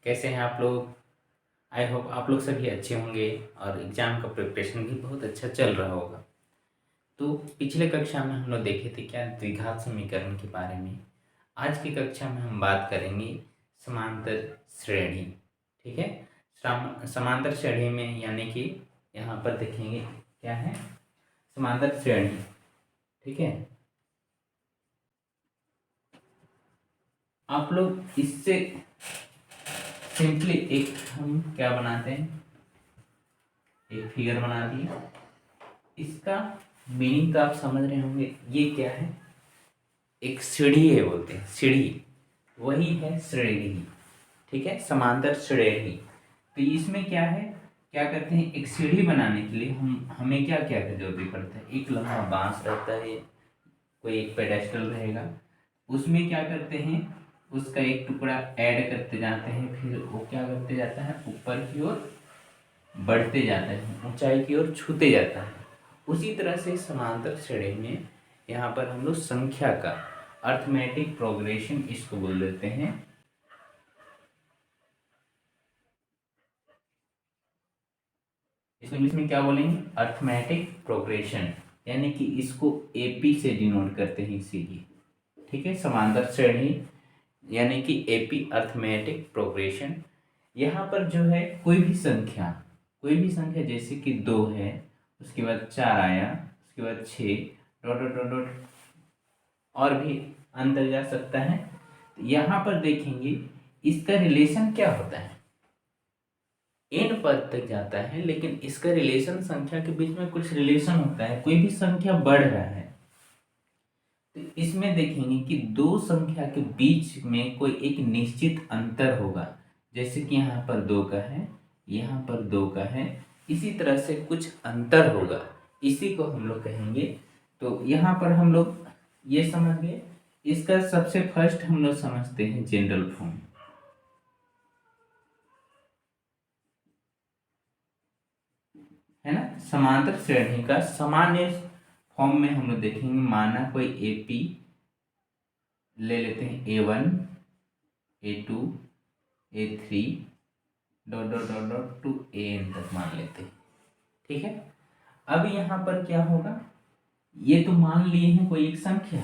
कैसे हैं आप लोग? आई होप आप लोग सभी अच्छे होंगे और एग्ज़ाम का प्रिपरेशन भी बहुत अच्छा चल रहा होगा। तो पिछले कक्षा में हम लोग देखे थे क्या द्विघात समीकरण के बारे में। आज की कक्षा में हम बात करेंगे समांतर श्रेणी। ठीक है, समांतर श्रेणी में यानी कि यहाँ पर देखेंगे क्या है समांतर श्रेणी। ठीक है, आप लोग इससे सिंपली एक हम क्या बनाते हैं, एक फिगर बना दिए। इसका मीनिंग तो आप समझ रहे होंगे, ये क्या है, एक सीढ़ी है, बोलते हैं सीढ़ी, वही है श्रेणी। ठीक है, समांतर श्रेणी। तो इसमें क्या है, क्या करते हैं, एक सीढ़ी बनाने के लिए हमें क्या क्या जरूरत पड़ता है, एक लंबा बांस रहता है, कोई एक पेडेस्टल रहेगा, उसमें क्या करते हैं, उसका एक टुकड़ा ऐड करते जाते हैं, फिर वो क्या करते जाता है, ऊपर की ओर बढ़ते जाता है, ऊंचाई की ओर छूते जाता है। उसी तरह से समांतर श्रेणी में यहाँ पर हम लोग संख्या का अर्थमेटिक प्रोग्रेशन इसको बोल देते हैं। इसको इंग्लिश में क्या बोलेंगे, अर्थमेटिक प्रोग्रेशन, यानी कि इसको एपी से डिनोट करते हैं इसीलिए। ठीक है, समांतर श्रेणी यानी कि एपी अर्थमेटिक प्रोग्रेशन। यहाँ पर जो है कोई भी संख्या जैसे कि 2 है, उसके बाद 4 आया, उसके बाद 6 डॉट डॉट डॉट डॉट और भी अंदर जा सकता है। तो यहाँ पर देखेंगे इसका रिलेशन क्या होता है, एन पद तक जाता है, लेकिन इसका रिलेशन संख्या के बीच में कुछ रिलेशन होता है, कोई भी संख्या बढ़ रहा है तो इसमें देखेंगे कि दो संख्या के बीच में कोई एक निश्चित अंतर होगा। जैसे कि यहाँ पर 2 का है, यहाँ पर 2 का है, इसी तरह से कुछ अंतर होगा, इसी को हम लोग कहेंगे। तो यहाँ पर हम लोग ये समझ गए। इसका सबसे फर्स्ट हम लोग समझते हैं जनरल फॉर्म, है ना। समांतर श्रेणी का सामान्य फॉर्म में हम लोग देखेंगे, माना कोई एपी ले लेते हैं, A1 A2 A3 dot dot dot dot to AN तक मान लेते हैं। ठीक है, अब यहाँ पर क्या होगा, ये तो मान लिए हैं कोई एक संख्या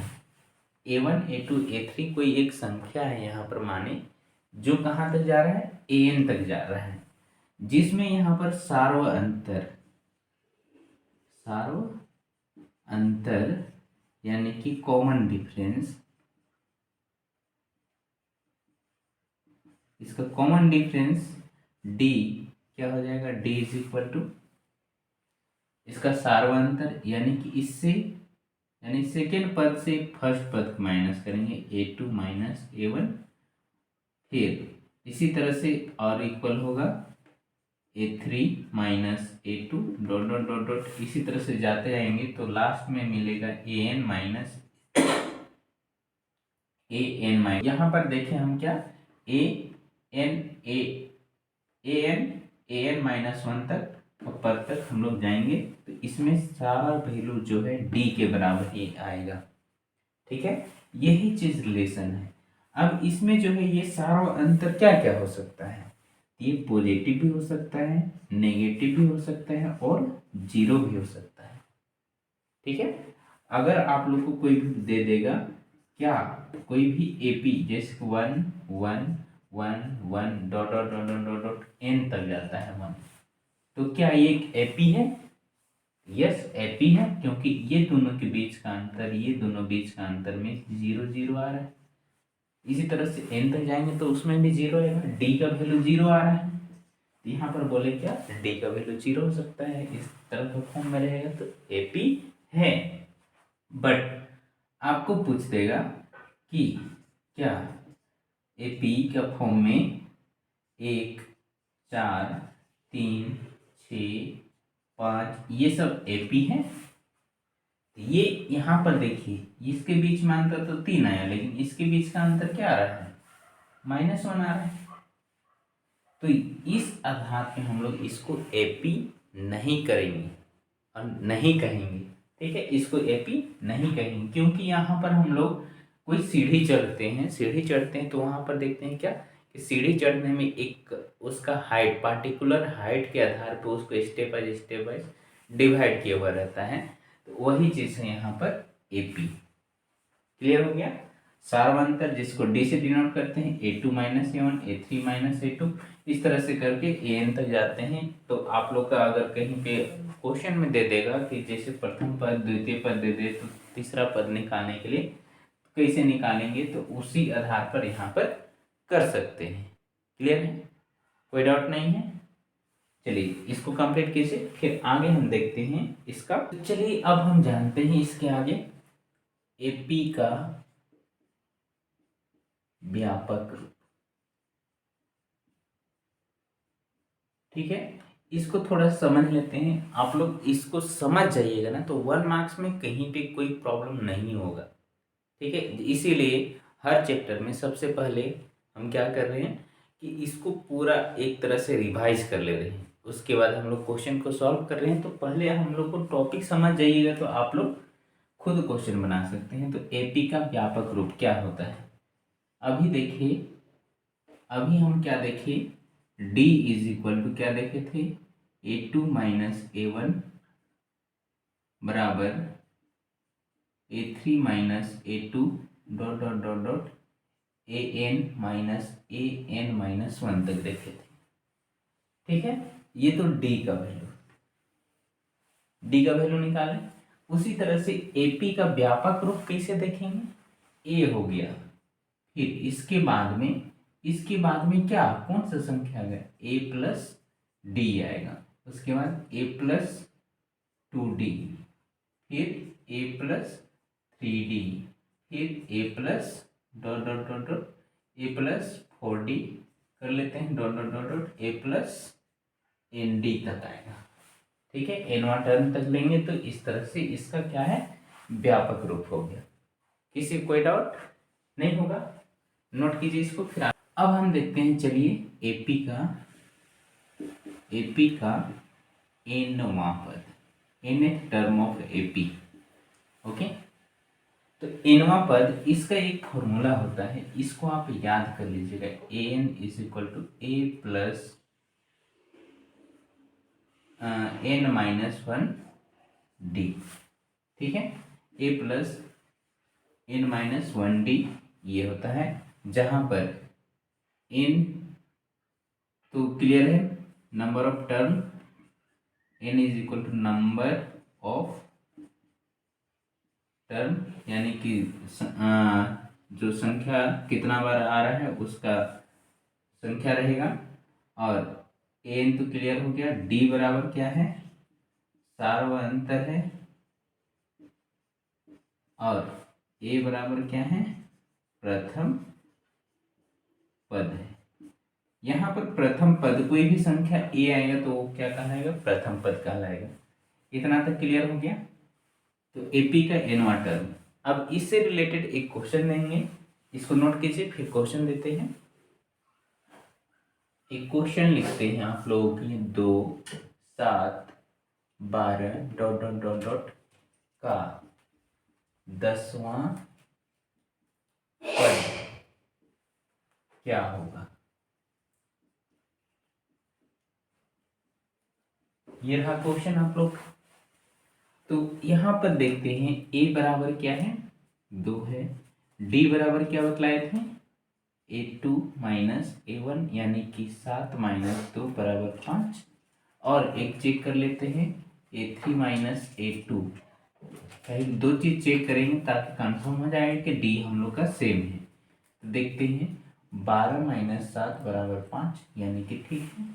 A1 A2 A3 कोई एक संख्या है यहाँ पर माने, जो कहाँ तक जा रहा है, AN तक जा रहा है, जिसमें यहाँ पर सार्व अंतर यानी कि कॉमन डिफरेंस, इसका कॉमन डिफरेंस D क्या हो जाएगा, D इज इक्वल टू इसका सार्वंतर, यानी कि इससे यानी सेकेंड पद से फर्स्ट पद माइनस करेंगे, A2 माइनस A1, फिर इसी तरह से और इक्वल होगा A3 minus A2 dot dot dot dot, इसी तरह से जाते जाएंगे तो लास्ट में मिलेगा AN माइनस AN माइनस, यहाँ पर देखें हम क्या, AN माइनस 1 तक पद तक हम लोग जाएंगे, तो इसमें सारा वैल्यू जो है D के बराबर ही आएगा। ठीक है, यही चीज रिलेशन है। अब इसमें जो है ये सारा अंतर क्या क्या हो सकता है, ये पॉजिटिव भी हो सकता है, नेगेटिव भी हो सकता है और जीरो भी हो सकता है। ठीक है, अगर आप लोग को कोई भी दे देगा क्या, कोई भी एपी जैसे 1 1 1 1 dot dot dot dot dot dot n तक जाता है 1, तो क्या ये एक एपी है, यस एपी है, क्योंकि ये दोनों के बीच का अंतर, ये दोनों बीच का अंतर में 0 0 आ रहा है। इसी तरह से एन तक जाएंगे तो उसमें भी 0 आएगा, डी का वैल्यू 0 आ रहा है, तो यहाँ पर बोले क्या, डी का वैल्यू 0 हो सकता है, इस तरह का फॉर्म में रहेगा तो एपी है। बट आपको पूछ देगा कि क्या एपी का फॉर्म में 1 4 3 6 5 ये सब एपी है, ये यहाँ पर देखिए इसके बीच में अंतर तो 3 आया, लेकिन इसके बीच का अंतर क्या आ रहा है, -1 आ रहा है। तो इस आधार पे हम लोग इसको एपी नहीं करेंगे और नहीं कहेंगे। ठीक है, इसको एपी नहीं कहेंगे, क्योंकि यहाँ पर हम लोग कोई सीढ़ी चढ़ते हैं तो वहाँ पर देखते हैं क्या कि सीढ़ी चढ़ने में एक उसका हाइट, पार्टिकुलर हाइट के आधार पर उसको स्टेप बाय डिवाइड किया हुआ रहता है। तो वही चीज़ है यहाँ पर AP। क्लियर हो गया? सार्वंतर जिसको D से डिनोट करते हैं, A2 minus A1, A3 minus A2, इस तरह से करके AN तक जाते हैं। तो आप लोग का अगर कहीं पे क्वेश्चन में दे देगा कि जैसे प्रथम पद द्वितीय पद दे दे तो तीसरा पद निकालने के लिए कैसे निकालेंगे, तो उसी आधार पर यहाँ पर कर सकते हैं। क्लियर है? कोई डाउट नहीं है? चलिए इसको कंप्लीट कीजिए, फिर आगे हम देखते हैं इसका। चलिए अब हम जानते हैं इसके आगे AP का व्यापक रूप। ठीक है, इसको थोड़ा समझ लेते हैं। आप लोग इसको समझ जाइएगा ना तो 1 मार्क्स में कहीं पे कोई प्रॉब्लम नहीं होगा। ठीक है, इसीलिए हर चैप्टर में सबसे पहले हम क्या कर रहे हैं कि इसको पूरा एक तरह से रिवाइज कर ले रहे हैं, उसके बाद हम लोग क्वेश्चन को सॉल्व कर रहे हैं। तो पहले हम लोग को टॉपिक समझ जाइएगा तो आप लोग खुद क्वेश्चन बना सकते हैं। तो AP का व्यापक रूप क्या होता है? अभी देखिए, अभी हम क्या देखे, D इज इक्वल टू क्या देखे थे, A2 माइनस A1 बराबर A3 minus A2 dot dot dot dot AN minus AN minus 1 तक देखे थे। ठीक है, ये तो D का वैल्यू निकालें। उसी तरह से AP का व्यापक रूप कैसे देखेंगे, A हो गया, फिर इसके बाद में क्या, कौन सा संख्या आ गया, A प्लस D आएगा। उसके बाद A प्लस 2D, फिर A प्लस 3D, फिर A plus dot dot dot dot A plus 4D कर लेते हैं, dot dot dot dot A plus ND तक आएगा। ठीक है, nवां टर्म तक लेंगे तो इस तरह से इसका क्या है, व्यापक रूप हो गया। किसी कोई डाउट नहीं होगा? नोट कीजिए इसको। फिर अब हम देखते हैं, चलिए AP का nवां पद, nth term of AP। Okay, तो nवां पद, इसका एक फॉर्मूला होता है, इसको आप याद कर लीजिएगा। an is equal to A plus N minus 1D। ठीक है, A plus N minus 1D ये होता है, जहां पर N तो क्लियर है, number of term, N is equal to number of term, यानी कि जो संख्या कितना बार आ रहा है उसका संख्या रहेगा। और N तो क्लियर हो गया, D बराबर क्या है, सार्वअंतर है, और A बराबर क्या है, प्रथम पद है। यहाँ पर प्रथम पद, कोई भी संख्या A आएगा तो वो क्या कहलाएगा, प्रथम पद कहलाएगा। इतना तक क्लियर हो गया? तो AP का nवां टर्म। अब इससे रिलेटेड एक क्वेश्चन देंगे, इसको नोट कीजिए, फिर क्वेश्चन देते हैं। एक क्वेश्चन लिखते हैं आप लोगों के लिए, 2, 7, 12 डॉट डॉट डॉट डॉट का 10वां पद क्या होगा। ये रहा क्वेश्चन आप लोग। तो यहाँ पर देखते हैं A बराबर क्या है, 2 है, D बराबर क्या बतलाए थे, A2 माइनस A1, यानी कि 7 माइनस 2 बराबर 5। और एक चेक कर लेते हैं, A3 माइनस A2। पहले दो चीज चेक करेंगे ताकि कंफर्म हो जाएगा कि D हम लोग का सेम है। तो देखते हैं, 12 माइनस 7 बराबर 5, यानी कि ठीक है।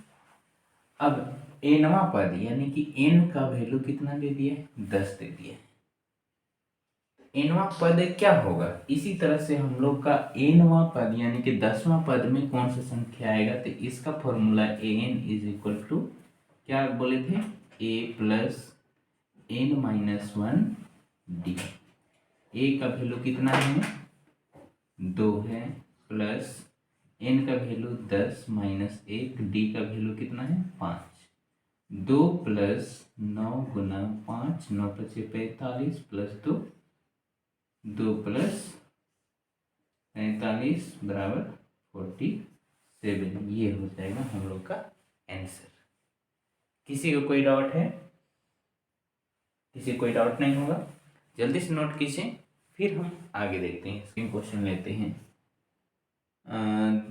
अब nवां पद, यानी कि n का वैल्यू कितना दे दिया है, 10 दे दिया है। nवां पद क्या होगा, इसी तरह से हम लोग का nवां पद यानी कि 10वां पद में कौन सा संख्या आएगा, तो इसका formula an is equal to क्या बोले थे, A plus N minus 1D। A का वैल्यू कितना है, 2 है, प्लस N का वैल्यू 10 माइनस 1, D का वैल्यू कितना है, 5। 2 प्लस 9 गुना 5, 9 पचे 45 प्लस 2 प्लस 45 बराबर 47। 7, ये हो जाएगा हम लोग का आंसर। किसी को कोई डाउट है? किसी को कोई डाउट नहीं होगा? जल्दी से नोट कीजिए, फिर हम आगे देखते हैं। इसके क्वेश्चन लेते हैं।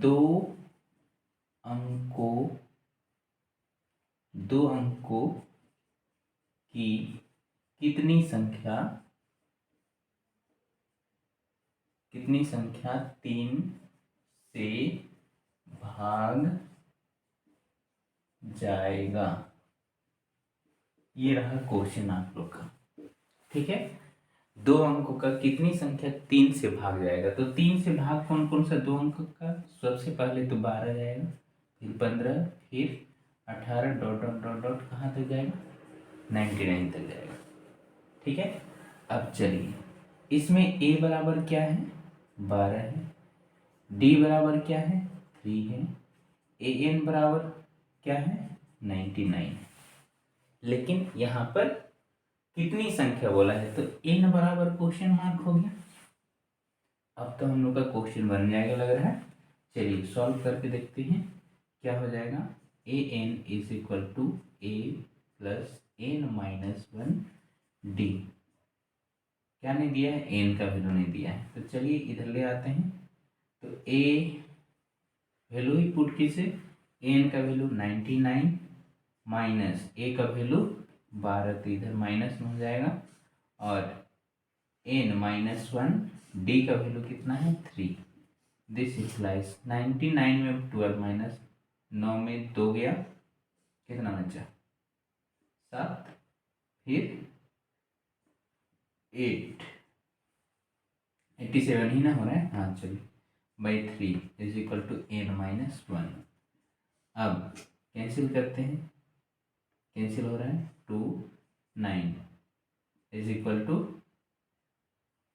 2 अंकों की कितनी संख्या 3 से भाग जाएगा? ये रहा क्वेश्चन आप लोग का। ठीक है, 2 अंकों का कितनी संख्या 3 से भाग जाएगा? तो 3 से भाग कौन कौन सा 2 अंक का? सबसे पहले तो 12 जाएगा, फिर 15, फिर 18 डॉट डॉट डॉट डॉट कहाँ तक जाएगा? 99 तक जाएगा। ठीक है, अब चलिए, इसमें a बराबर क्या है? 12 है। d बराबर क्या है? 3 है। an बराबर क्या है? 99। लेकिन यहाँ पर कितनी संख्या बोला है? तो n बराबर क्वेश्चन मार्क हो गया। अब तो हम लोग का क्वेश्चन बन जाएगा लग रहा है। चलिए सॉल्व करके देखते हैं क्या हो जाएगा। an is equal to a plus n-1 d। क्या नहीं दिया है? n का वैल्यू नहीं दिया है। तो चलिए इधर ले आते हैं। तो a वैल्यू ही पुट कीजिए। n का वैल्यू 99 माइनस a का वैल्यू 12, तो इधर माइनस में हो जाएगा। और n-1 d का वैल्यू कितना है? 3। दिस इम्प्लाइज 99 में 12 माइनस 9 में 2 गया, कितना बचा? 7, फिर 8, 87 ही ना हो रहा है। हाँ चलिए, by 3 is equal to n-1। अब कैंसिल करते हैं, कैंसिल हो रहा है। 2, 9 इज इक्वल टू,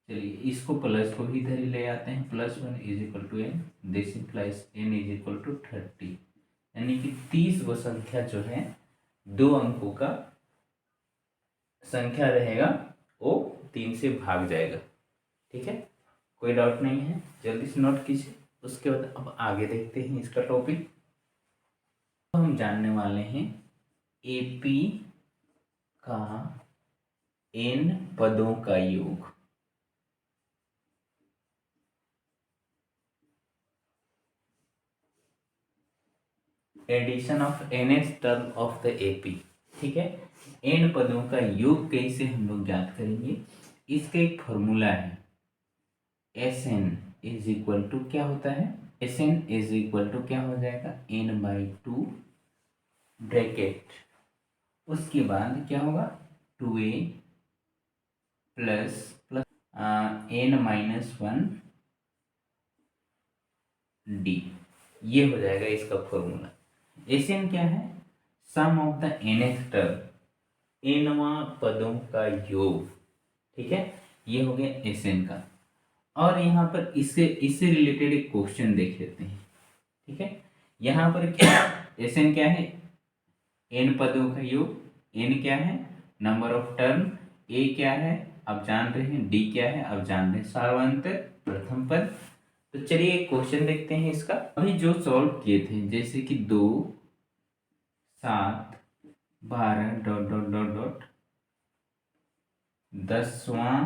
चलिए इसको प्लस को भी इधर ही ले आते हैं। +1 is equal to n। This implies n is equal to 30, यानी कि 30 वो संख्या जो है 2 अंकों का संख्या रहेगा, वो 3 से भाग जाएगा। ठीक है, कोई डाउट नहीं है? जल्दी से नोट कीजिए। उसके बाद अब आगे देखते हैं इसका टॉपिक। तो हम जानने वाले हैं AP का n पदों का योग। Addition of nth term of the AP। ठीक है, n पदों का योग कैसे हम लोग ज्ञात करेंगे? इसका एक फॉर्मूला है। Sn इज इक्वल टू क्या होता है? Sn इज इक्वल टू क्या हो जाएगा? n/2 ब्रैकेट, उसके बाद क्या होगा? 2a plus plus n-1 d। ये हो जाएगा इसका फॉर्मूला। Sn क्या है? सम ऑफ द nth टर्म, nवां पदों का योग। ठीक है, ये हो गया Sn का। और यहाँ पर इससे रिलेटेड एक क्वेश्चन देख लेते हैं। ठीक है, यहाँ पर क्या Sn क्या है? n पदों का योग। n क्या है? Number of term. a क्या है? अब जान रहे हैं। d क्या है? अब जान रहे हैं। सार्वंतर प्रथम पद। तो चलिए एक क्वेश्चन देखते हैं इसका। अभी जो सॉल्व किए थे, जैसे कि 2, 7, 12 डॉट डॉट डॉट डॉट 10वां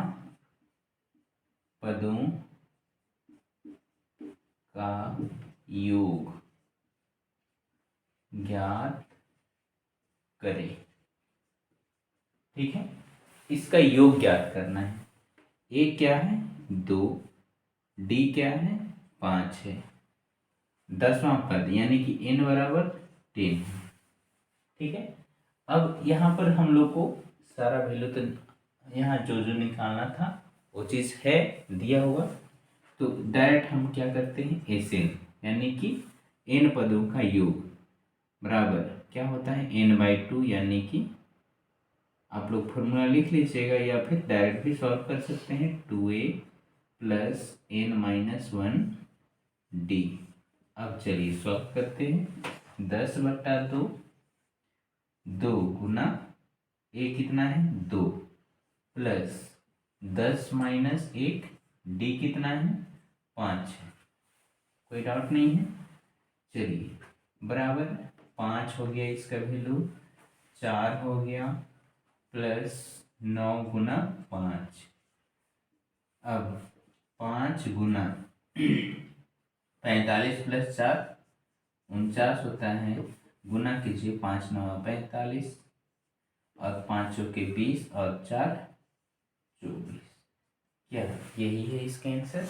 पदों का योग ज्ञात करें। ठीक है, इसका योग ज्ञात करना है। a क्या है? 2, d क्या है? 5 है। 10वां पद यानी कि n बराबर 10 है। ठीक है, अब यहाँ पर हम लोग को सारा वैल्यू तो यहाँ जो जो निकालना था वो चीज़ है दिया हुआ। तो डायरेक्ट हम क्या करते हैं? Sn यानी कि n पदों का योग बराबर क्या होता है? n/2, यानी कि आप लोग फॉर्मूला लिख लीजिएगा या फिर डायरेक्ट भी सॉल्व कर सकते हैं। 2a plus n-1 d। अब चलिए सॉल्व करते हैं। 10/2, 2 गुना a कितना है? 2 प्लस 10 माइनस 1 d कितना है? 5 है। कोई डाउट नहीं है? चलिए बराबर 5 हो गया इसका वैल्यू, 4 हो गया प्लस 9 गुना 5। अब 5 गुना 45 प्लस 4 49 होता है, गुना कीजिए 5 9 45 और 5 चौके 20 और 4 24। क्या यही है इसका आंसर?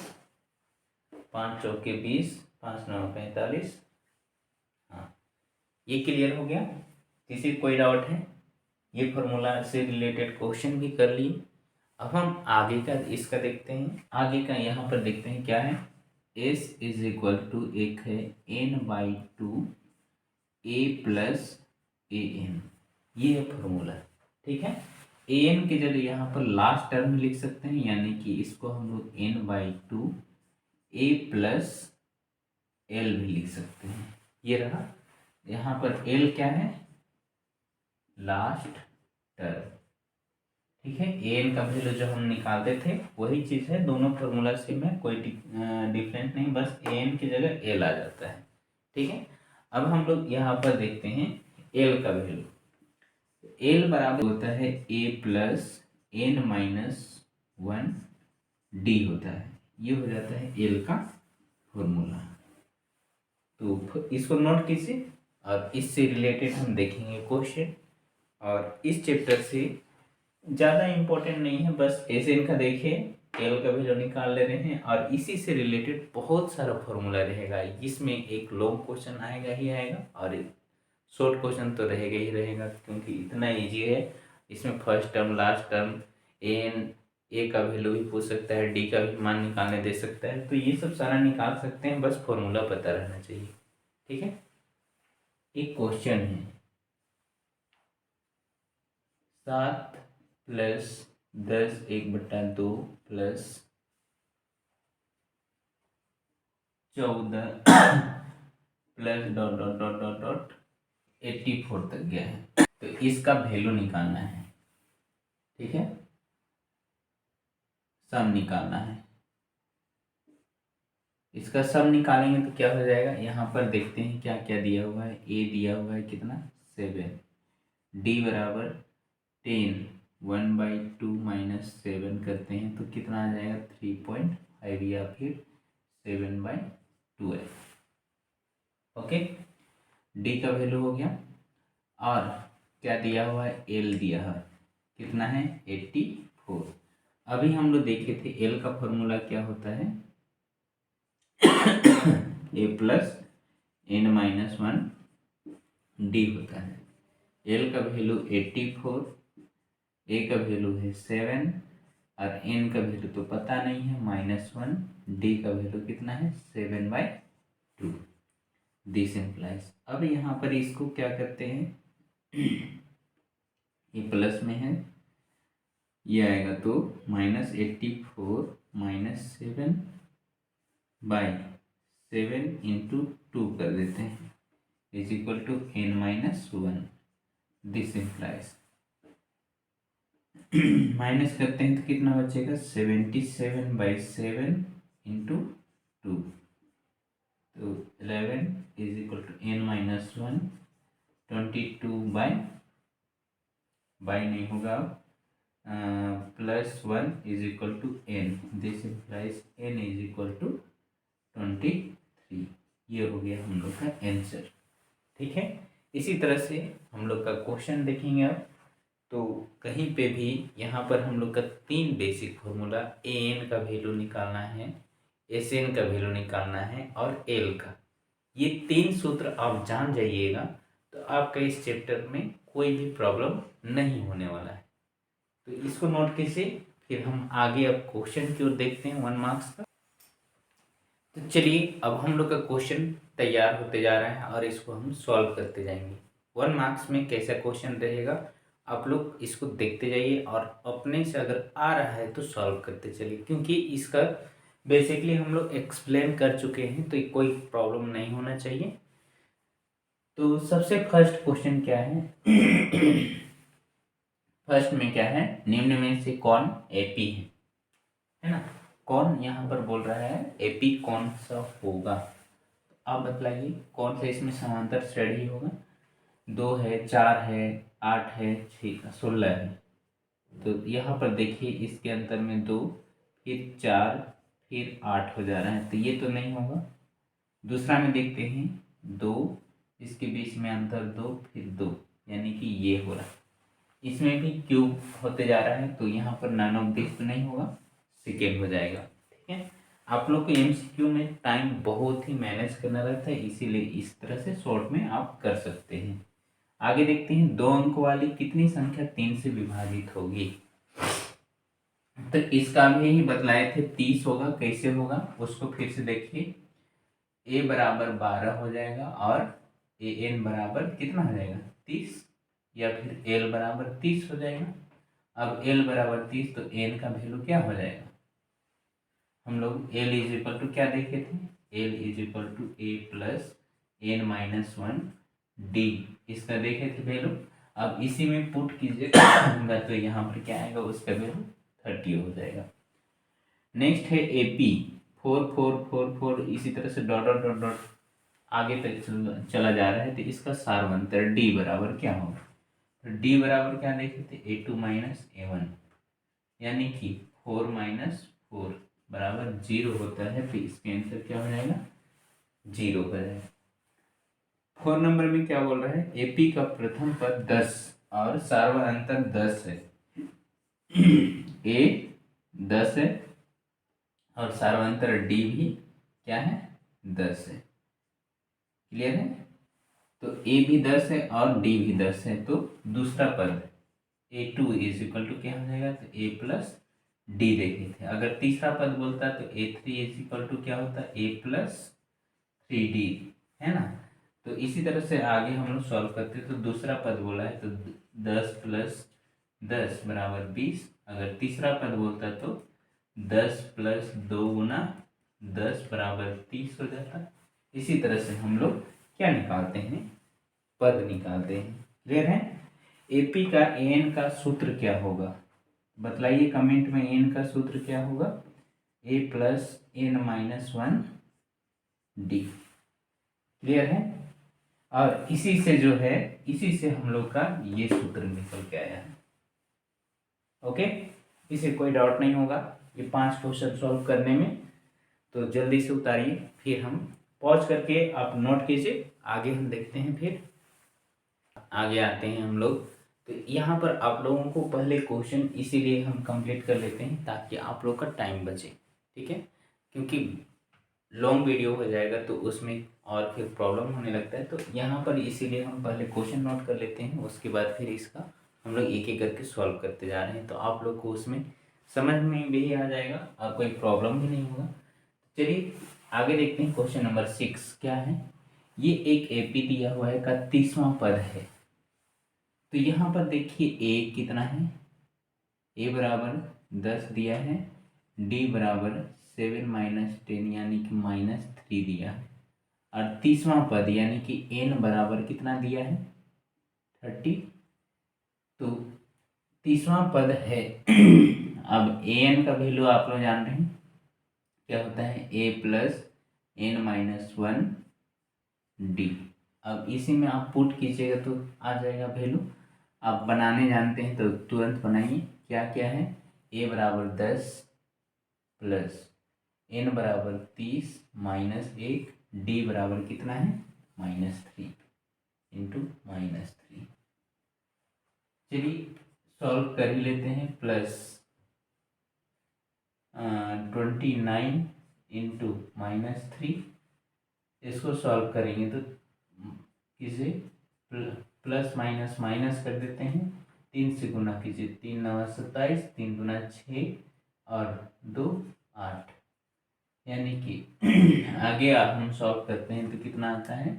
5 चौके 20, 5 9 45। हाँ, ये क्लियर हो गया। किसी कोई डाउट है? ये फॉर्मूला से रिलेटेड क्वेश्चन भी कर लिए। अब हम आगे का इसका देखते हैं। आगे का यहाँ पर देखते हैं क्या है। S इज इक्वल टू एक है n/2 a plus A N, ये है फॉर्मूला। ठीक है, ए एन के जगह यहाँ पर लास्ट टर्म लिख सकते हैं, यानी कि इसको हम लोग n/2 a प्लस एल भी लिख सकते हैं। ये रहा, यहाँ पर एल क्या है? Last term. ठीक है, ए एन का वैल्यू जो हम निकालते थे वही चीज़ है, दोनों फार्मूला से में कोई डिफरेंस नहीं, बस ए एन की जगह एल आ जाता है। ठीक है, अब हम लोग यहाँ पर देखते हैं एल का वैल्यू। एल बराबर होता है ए प्लस एन माइनस 1 डी होता है, ये हो जाता है एल का फॉर्मूला। तो इसको नोट कीजिए और इससे रिलेटेड हम देखेंगे क्वेश्चन। और इस चैप्टर से ज़्यादा इम्पोर्टेंट नहीं है, बस ऐसे इनका देखिए, एल का वैल्यू निकाल ले रहे हैं और इसी से रिलेटेड बहुत सारा फॉर्मूला रहेगा। इसमें एक लॉन्ग क्वेश्चन आएगा ही आएगा और एक शॉर्ट क्वेश्चन तो रहेगा ही रहेगा, क्योंकि इतना इजी है। इसमें first term last term n a का वैल्यू भी पूछ सकता है, डी का भी मान निकालने दे सकता है, तो ये सब सारा निकाल सकते हैं, बस फॉर्मूला पता रहना चाहिए। ठीक है, एक क्वेश्चन है 7 plus 10 1/2 plus 14 plus dot dot dot dot dot 84 तक गया है, तो इसका वैल्यू निकालना है। ठीक है, सम निकालना है। इसका सम निकालेंगे तो क्या हो जाएगा, यहाँ पर देखते हैं क्या क्या दिया हुआ है। ए दिया हुआ है कितना 7, डी बराबर 10, 1/2 माइनस 7 करते हैं तो कितना आ जाएगा 3.5 या फिर 7/12। ओके, डी का वैल्यू हो गया। और क्या दिया हुआ है, एल दिया है कितना है 84। अभी हम लोग देखे थे एल का फॉर्मूला क्या होता है, ए प्लस एन माइनस 1 डी होता है। एल का वैल्यू 84, ए का वैल्यू है 7 और एन का वैल्यू तो पता नहीं है -1, डी का वैल्यू कितना है 7/2। दिस इम्प्लाइज, अब यहाँ पर इसको क्या करते हैं, ये प्लस में है, ये आएगा तो -84 -7/7 इंटू 2 कर देते हैं is equal to n-1। This implies minus करते हैं तो कितना बचेगा 77/7 इंटू 2, तो 11 is equal to n-1। 22 by नहीं होगा, +1 is equal to n। This implies n is equal to 23। ये हो गया हम लोग का आंसर। ठीक है, इसी तरह से हम लोग का क्वेश्चन देखेंगे अब। तो कहीं पे भी यहाँ पर हम लोग का 3 बेसिक फॉर्मूला, ए एन का वैल्यू निकालना है, एस एन का वैल्यू निकालना है और एल का, ये 3 सूत्र आप जान जाइएगा तो आपका इस चैप्टर में कोई भी प्रॉब्लम नहीं होने वाला है। तो इसको नोट कीजिए, फिर हम आगे अब क्वेश्चन की ओर देखते हैं 1 मार्क्स का। तो चलिए अब हम लोग का क्वेश्चन तैयार होते जा रहा है और इसको हम सॉल्व करते जाएंगे। 1 मार्क्स में कैसा क्वेश्चन रहेगा आप लोग इसको देखते जाइए और अपने से अगर आ रहा है तो सॉल्व करते चलिए, क्योंकि इसका बेसिकली हम लोग एक्सप्लेन कर चुके हैं तो कोई प्रॉब्लम नहीं होना चाहिए। तो सबसे फर्स्ट क्वेश्चन क्या है, फर्स्ट में क्या है, निम्न में से कौन एपी है ना, कौन यहाँ पर बोल रहा है एपी कौन सा होगा। आप बतलाइए कौन सा इसमें समांतर श्रेणी होगा। 2 है, 4 है, 8 है, 6 16 है। तो यहाँ पर देखिए इसके अंतर में 2 फिर 4 फिर 8 हो जा रहा है, तो ये तो नहीं होगा। दूसरा में देखते हैं 2, इसके बीच में अंतर 2 फिर 2, यानी कि ये हो रहा है। इसमें भी क्यूब होते जा रहा है, तो यहाँ पर नन ऑफ दिस तो नहीं होगा, सेकेंड हो जाएगा। ठीक है, आप लोग को एमसीक्यू में टाइम बहुत ही मैनेज करना रहता है, इसीलिए इस तरह से शॉर्ट में आप कर सकते हैं। आगे देखते हैं 2 अंक वाली कितनी संख्या 3 से विभाजित होगी। तो इसका भी ही बतलाए थे 30 होगा। कैसे होगा उसको फिर से देखिए। a बराबर 12 हो जाएगा और ए एन बराबर कितना हो जाएगा 30, या फिर l बराबर 30 हो जाएगा। अब l बराबर 30 तो n का वैल्यू क्या हो जाएगा। हम लोग l इज इक्वल टू क्या देखे थे, l is equal to a plus n minus 1 d, इसका देखे थे वैल्यू। अब इसी में पुट कीजिएगा तो यहाँ पर क्या आएगा, उसका वैल्यू 30 हो जाएगा। नेक्स्ट है AP 4 4 4 4, इसी तरह से डॉट डॉट डॉट डॉट आगे तक चला जा रहा है। तो इसका सारवंतर D बराबर क्या होगा, तो D बराबर क्या देखे थे A2 माइनस A1, यानी कि 4 माइनस 4 बराबर 0 होता है। तो इसके आंसर क्या हो जाएगा 0 हो जाएगा। 4 नंबर में क्या बोल रहा है, AP का प्रथम पद 10 और सार्वअंतर 10 है। A 10 है और सार्वअंतर D भी क्या है 10 है। क्लियर है, तो A भी 10 है और D भी 10 है। तो दूसरा पद A2 इज इक्वल टू क्या हो जाएगा, तो A प्लस डी देखे थे। अगर तीसरा पद बोलता तो A3 इज इक्वल टू क्या होता है A प्लस 3D, है ना। तो इसी तरह से आगे हम लोग सॉल्व करते तो दूसरा पद बोला है तो 10 प्लस 10 बराबर 20। अगर तीसरा पद बोलता तो 10 प्लस 2 गुना 10 बराबर 30 हो जाता। इसी तरह से हम लोग क्या निकालते हैं, पद निकालते हैं। क्लियर है। एपी का एन का सूत्र क्या होगा, बतलाइए कमेंट में। एन का सूत्र क्या होगा, a plus n minus 1 d. Clear है। और इसी से जो है, इसी से हम लोग का ये सूत्र निकल के आया है। ओके, इसे कोई डाउट नहीं होगा ये 5 क्वेश्चन सॉल्व करने में। तो जल्दी से उतारिए, फिर हम पॉज करके आप नोट कीजिए, आगे हम देखते हैं। फिर आगे आते हैं हम लोग। तो यहाँ पर आप लोगों को पहले क्वेश्चन इसीलिए हम कंप्लीट कर लेते हैं ताकि आप लोग का टाइम बचे। ठीक है, क्योंकि लॉन्ग वीडियो हो जाएगा तो उसमें और फिर प्रॉब्लम होने लगता है। तो यहाँ पर इसीलिए हम पहले क्वेश्चन नोट कर लेते हैं, उसके बाद फिर इसका हम लोग एक एक करके सॉल्व करते जा रहे हैं। तो आप लोग को उसमें समझ में भी आ जाएगा और कोई प्रॉब्लम भी नहीं होगा। चलिए आगे देखते हैं। क्वेश्चन नंबर 6 क्या है, ये एक एपी दिया हुआ है का 30वां पद है। तो यहाँ पर देखिए ए कितना है, ए बराबर 10 दिया है, डी बराबर 7 माइनस 10 यानी कि माइनस 3 दिया है, और 30वां पद यानी कि एन बराबर कितना दिया है 30। तो 30वां पद है। अब ए एन का वैल्यू आप लोग जान रहे हैं क्या होता है, ए प्लस एन माइनस 1 डी। अब इसी में आप पुट कीजिएगा तो आ जाएगा वैल्यू। आप बनाने जानते हैं तो तुरंत बनाइए। क्या क्या है, ए बराबर 10 प्लस एन बराबर 30 माइनस 1, डी बराबर कितना है -3 इंटू -3। चलिए सॉल्व कर ही लेते हैं। प्लस 29 इंटू -3, इसको सॉल्व करेंगे तो किसे प्लस माइनस माइनस कर देते हैं। 3 से गुना कीजिए, 3 9 27, 3 गुना 6 और 2 8, यानी कि आगे हम सॉल्व करते हैं तो कितना आता है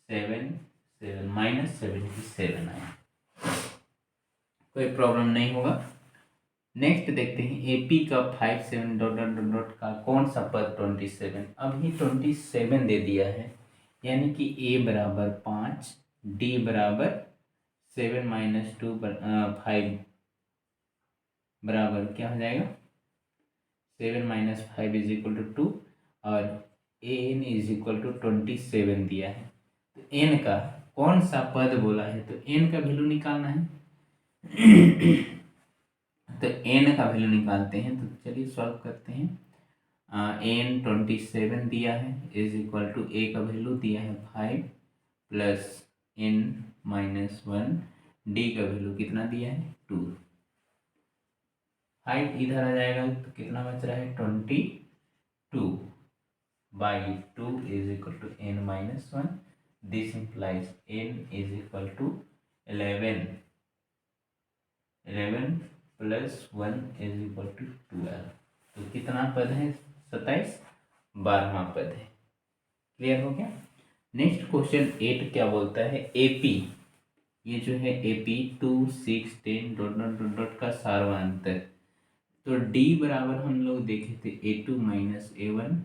7 7 माइनस 77 आया। कोई प्रॉब्लम नहीं होगा। नेक्स्ट देखते हैं एपी का 5 7 डॉट डॉट डॉट डॉट का कौन सा पद 27। अभी 27 दे दिया है, यानी कि ए बराबर 5, डी बराबर 7 माइनस 2 5 बराबर क्या हो जाएगा 7 माइनस 5 इज इक्वल टू 2, और एन इज इक्वल टू 27 दिया है। तो एन का कौन सा पद बोला है, तो एन का वैल्यू निकालना है। तो एन का वैल्यू निकालते हैं, तो चलिए सॉल्व करते हैं। एन 27 दिया है इज इक्वल टू ए का वैल्यू दिया है 5 प्लस एन माइनस 1, डी का वैल्यू कितना दिया है 2। हाइट इधर आ जाएगा तो कितना बच रहा है 22 by 2 is equal to n minus 1। This implies n is equal to 11 plus 1 is equal to 12। तो कितना पद है 27, 12वां पद है। क्लियर हो गया। नेक्स्ट क्वेश्चन 8 क्या बोलता है, एपी, ये जो है AP 2 6 10 dot dot dot dot का सार्वंतर। तो डी बराबर हम लोग देखे थे A2 minus A1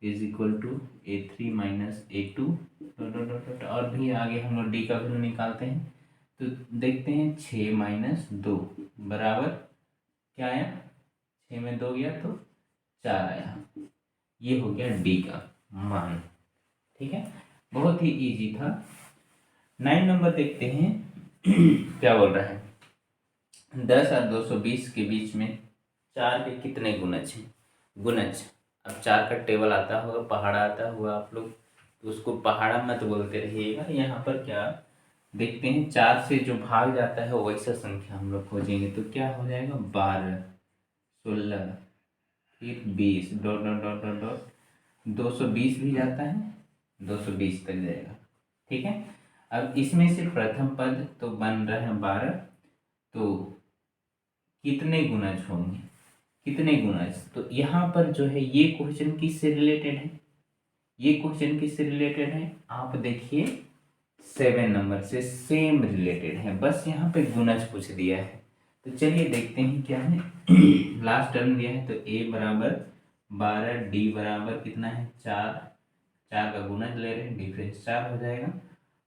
is equal to A3 minus A2 dot dot dot dot, और भी आगे हम लोग डी का वैल्यू निकालते हैं। तो देखते हैं 6 माइनस 2 बराबर क्या आया, 6 में 2 गया तो 4 आया। ये हो गया डी का मान। ठीक है, बहुत ही इजी था। 9 नंबर देखते हैं क्या बोल रहा है, 10 और 220 के बीच में 4 के कितने गुणज हैं। गुणज, अब 4 का टेबल आता होगा, पहाड़ा आता होगा आप लोग, तो उसको पहाड़ा मत बोलते रहिएगा। यहाँ पर क्या देखते हैं, 4 से जो भाग जाता है वैसा संख्या हम लोग खोजेंगे। तो क्या हो जाएगा 12 16 फिर 20 dot dot dot dot dot 220 भी जाता है, 220 तक जाएगा। ठीक है, अब इसमें से प्रथम पद तो बन रहा है 12, तो कितने गुणज होंगे, कितने गुणज। तो यहाँ पर जो है ये क्वेश्चन किससे रिलेटेड है, ये क्वेश्चन किससे रिलेटेड है, आप देखिए 7 नंबर से सेम रिलेटेड है, बस यहाँ पे गुणज पूछ दिया है। तो चलिए देखते हैं क्या है। लास्ट टर्म दिया है, तो ए बराबर 12, डी बराबर कितना है 4, 4 का गुणज ले रहे हैं, डिफरेंस 4 हो जाएगा।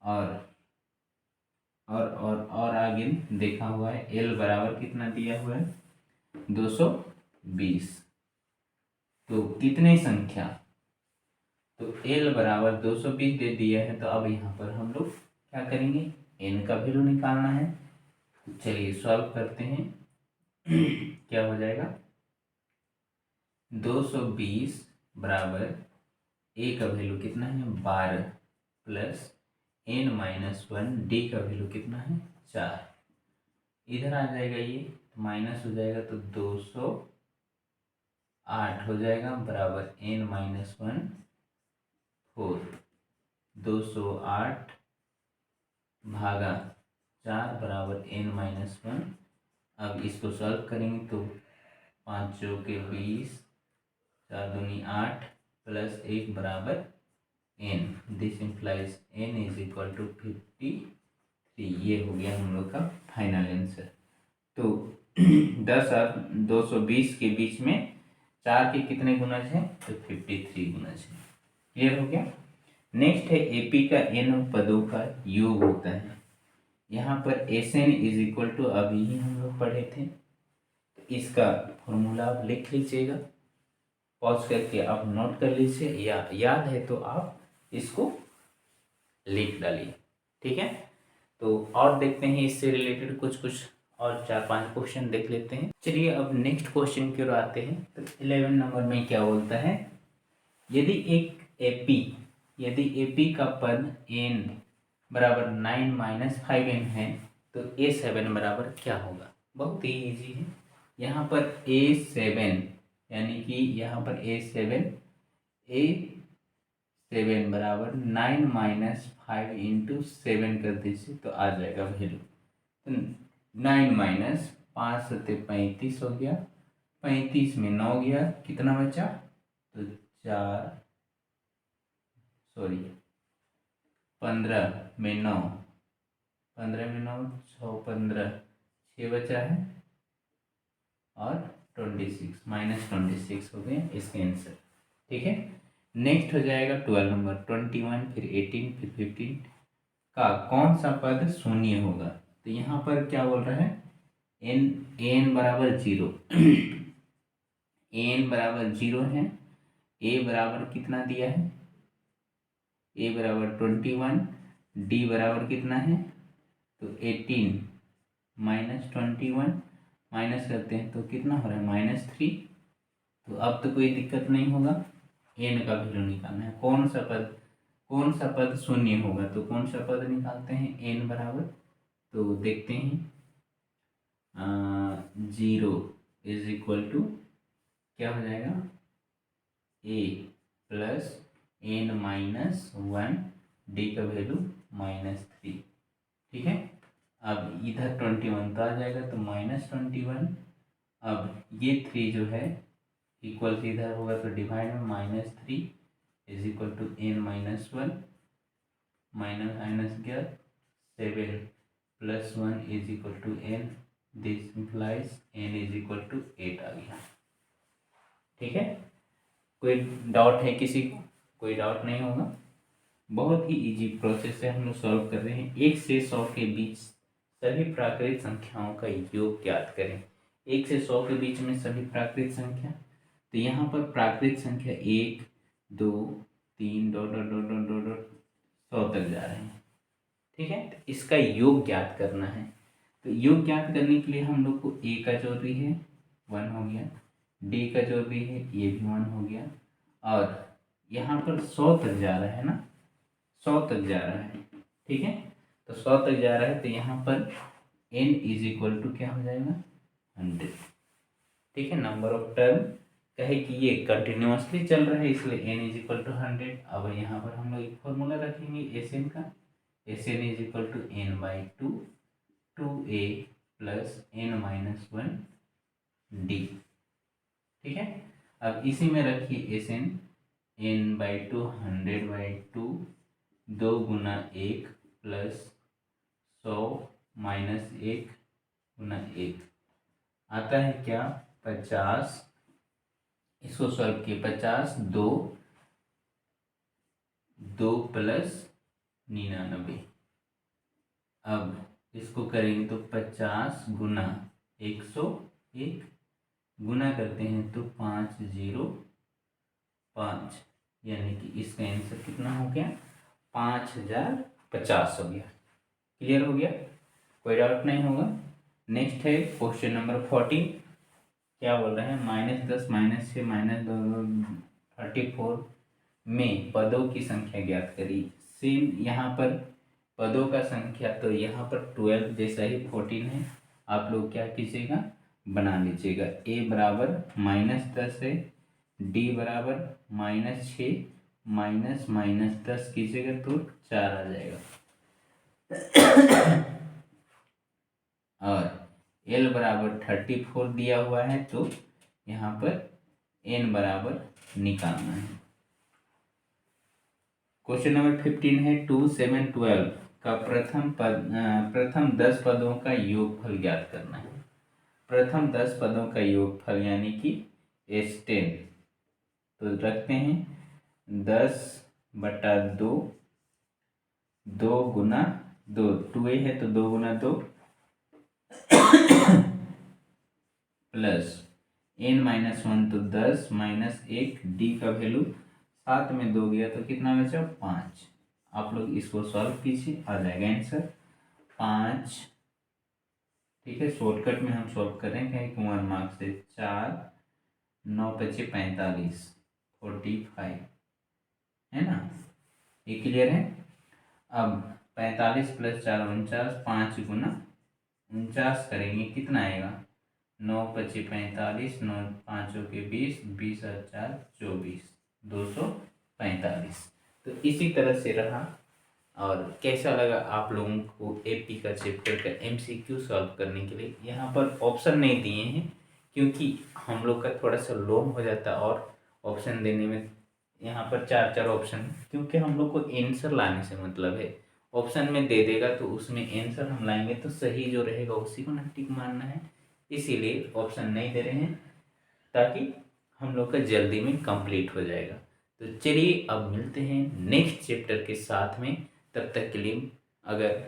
और आगे देखा हुआ है एल बराबर कितना दिया हुआ है 220। तो कितने संख्या, तो एल बराबर 220 दे दिया है। तो अब यहाँ पर हम लोग क्या करेंगे, एन का वैल्यू निकालना है। चलिए सॉल्व करते हैं। क्या हो जाएगा 220 बराबर ए का वैल्यू कितना है 12 प्लस एन माइनस 1, डी का वैल्यू कितना है 4। इधर आ जाएगा ये माइनस हो जाएगा, तो 208 हो जाएगा बराबर एन माइनस 1 4। 208 भागा 4 बराबर एन माइनस 1। अब इसको सॉल्व करेंगे तो 5 चौके 20, 4 दूनी 8 प्लस 1 बराबर एन। This implies n is equal to 53। ये हो गया हम लोग का फाइनल आंसर। तो 10 और 220 के बीच में 4 के कितने गुणज हैं, तो 53 गुणज है। क्लियर हो गया। नेक्स्ट है एपी का एन पदों का योग होता है। यहाँ पर S n is equal to, अभी ही हम लोग पढ़े थे, तो इसका फॉर्मूला आप लिख लीजिएगा, पॉज करके आप नोट कर लीजिए, या याद है तो आप इसको लिख डालिए। ठीक है, तो और देखते हैं इससे रिलेटेड कुछ और 4-5 क्वेश्चन देख लेते हैं। चलिए अब नेक्स्ट क्वेश्चन की ओर आते हैं। तो 11 नंबर में क्या बोलता है, यदि एपी का पद n बराबर 9 माइनस 5n है, तो A7 बराबर क्या होगा। बहुत ही ईजी है। यहाँ पर A7 यानी कि यहाँ पर A7 बराबर 9 माइनस 5 इंटू 7 कर दीजिए तो आ जाएगा वैल्यू। तो 9 माइनस 5 सत्ते 35 हो गया, 35 में 9 गया, कितना बचा, तो 15 में 9, 15 में 9 6 15, 6 बचा है, और 26 माइनस 26 हो गए इसके आंसर। ठीक है, नेक्स्ट हो जाएगा 12 नंबर, 21 फिर 18 फिर 15 का कौन सा पद शून्य होगा। तो यहाँ पर क्या बोल रहा है, एन बराबर 0 एन बराबर 0 है, ए बराबर कितना दिया है, ए बराबर 21, डी बराबर कितना है तो 18 माइनस 21, माइनस करते हैं तो कितना हो रहा है -3। तो अब तो कोई दिक्कत नहीं होगा, एन का वैल्यू निकालना है। कौन सा पद शून्य होगा, तो कौन सा पद निकालते हैं, एन बराबर, तो देखते हैं 0 इज इक्वल टू क्या हो जाएगा, ए प्लस एन माइनस 1, डी का वैल्यू -3। ठीक है, अब इधर 21 तो आ जाएगा तो -21। अब ये 3 जो है इक्वल से इधर होगा तो डिवाइड में -3 is equal to n minus 1, minus minus गया 7 plus 1 is equal to n, this implies n is equal to 8 आ गया। ठीक है, कोई डाउट है किसी को, कोई डाउट नहीं होगा। बहुत ही इजी प्रोसेस से हम लोग सॉल्व कर रहे हैं। 1 से 100 के बीच सभी प्राकृत संख्याओं का योग ज्ञात करें। 1 से 100 के बीच में सभी प्राकृत संख्या, तो यहाँ पर प्राकृत संख्या 1 2 3 dot dot dot dot dot dot 100 तक जा रहे हैं। ठीक है, तो इसका योग ज्ञात करना है। तो योग ज्ञात करने के लिए हम लोग को ए का जो भी है 1 हो गया, डी का जो भी है ये भी 1 हो गया, और यहाँ पर 100 तक जा रहा है ना, 100 तक जा रहा है। ठीक है, तो 100 तक जा रहा है तो यहाँ पर n इज इक्वल टू क्या हो जाएगा 100। ठीक है, नंबर ऑफ टर्म कहे कि ये कंटिन्यूसली चल रहा है इसलिए n इज इक्वल टू 100। अब यहाँ पर हम लोग एक फॉर्मूला रखेंगे एस एन का, S n is equal to n/2 2a plus n-1 d. ठीक है, अब इसी में रखिए एस एन n/2 100/2 2 गुना 1 प्लस 100 माइनस 1 गुना 1 आता है क्या 50। इसको सॉल्व किए 50 2 प्लस 99। अब इसको करेंगे तो 50 गुना 101 गुना करते हैं तो 505, यानी कि इसका आंसर कितना हो गया 5050 हो गया। क्लियर हो गया, कोई डाउट नहीं होगा। नेक्स्ट है क्वेश्चन नंबर 14। क्या बोल रहे हैं, -10 -6 -2 34 में पदों की संख्या ज्ञात करी। सेम यहाँ पर पदों का संख्या तो यहाँ पर 12 जैसा ही 14 है, आप लोग क्या कीजिएगा बना लीजिएगा। ए बराबर -10 है, डी बराबर -6 -10 कीजिएगा तो 4 आ जाएगा। और एल बराबर 34 दिया हुआ है तो यहाँ पर एन बराबर निकालना है। क्वेश्चन नंबर 15 है 2 7 12 का प्रथम 10 पदों का योगफल ज्ञात करना है। प्रथम 10 पदों का योगफल यानी कि S10, तो रखते हैं 10/2 2 गुना 2 2a है तो 2 गुना 2 प्लस n-1 तो 10 माइनस 1 डी का वैल्यू 7 में 2 गया तो कितना बचा 5। आप लोग इसको सॉल्व कीजिए, आ जाएगा आंसर 5। ठीक है, शॉर्टकट में हम सॉल्व करें कहीं 1 मार्क्स से 4 9 बचे 45 45 है ना, ये क्लियर है। अब 45 प्लस 4 49, 5 गुना 49 करेंगे कितना आएगा 9 पचे 45 9 5 के 20 20 और 4 24 245। तो इसी तरह से रहा। और कैसा लगा आप लोगों को एपी का चैप्टर का एमसीक्यू सॉल्व करने के लिए। यहाँ पर ऑप्शन नहीं दिए हैं क्योंकि हम लोग का थोड़ा सा लॉन्ग हो जाता और ऑप्शन देने में यहाँ पर 4 ऑप्शन, क्योंकि हम लोग को आंसर लाने से मतलब है। ऑप्शन में दे देगा तो उसमें आंसर हम लाएंगे तो सही जो रहेगा उसी को ना टिक मारना है, इसीलिए ऑप्शन नहीं दे रहे हैं ताकि हम लोग का जल्दी में कंप्लीट हो जाएगा। तो चलिए अब मिलते हैं नेक्स्ट चैप्टर के साथ में। तब तक के लिए अगर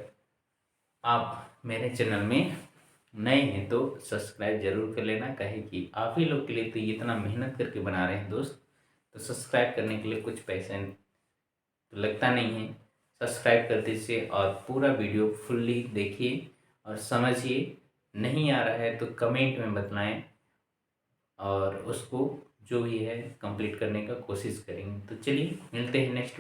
आप मेरे चैनल में नए हैं तो सब्सक्राइब जरूर कर लेना, कहे कि आप ही लोग के लिए तो इतना मेहनत करके बना रहे हैं दोस्त, तो सब्सक्राइब करने के लिए कुछ पैसे तो लगता नहीं है। सब्सक्राइब कर दीजिए और पूरा वीडियो फुल्ली देखिए और समझिए। नहीं आ रहा है तो कमेंट में बतलाएं और उसको जो भी है कंप्लीट करने का कोशिश करेंगे। तो चलिए मिलते हैं नेक्स्ट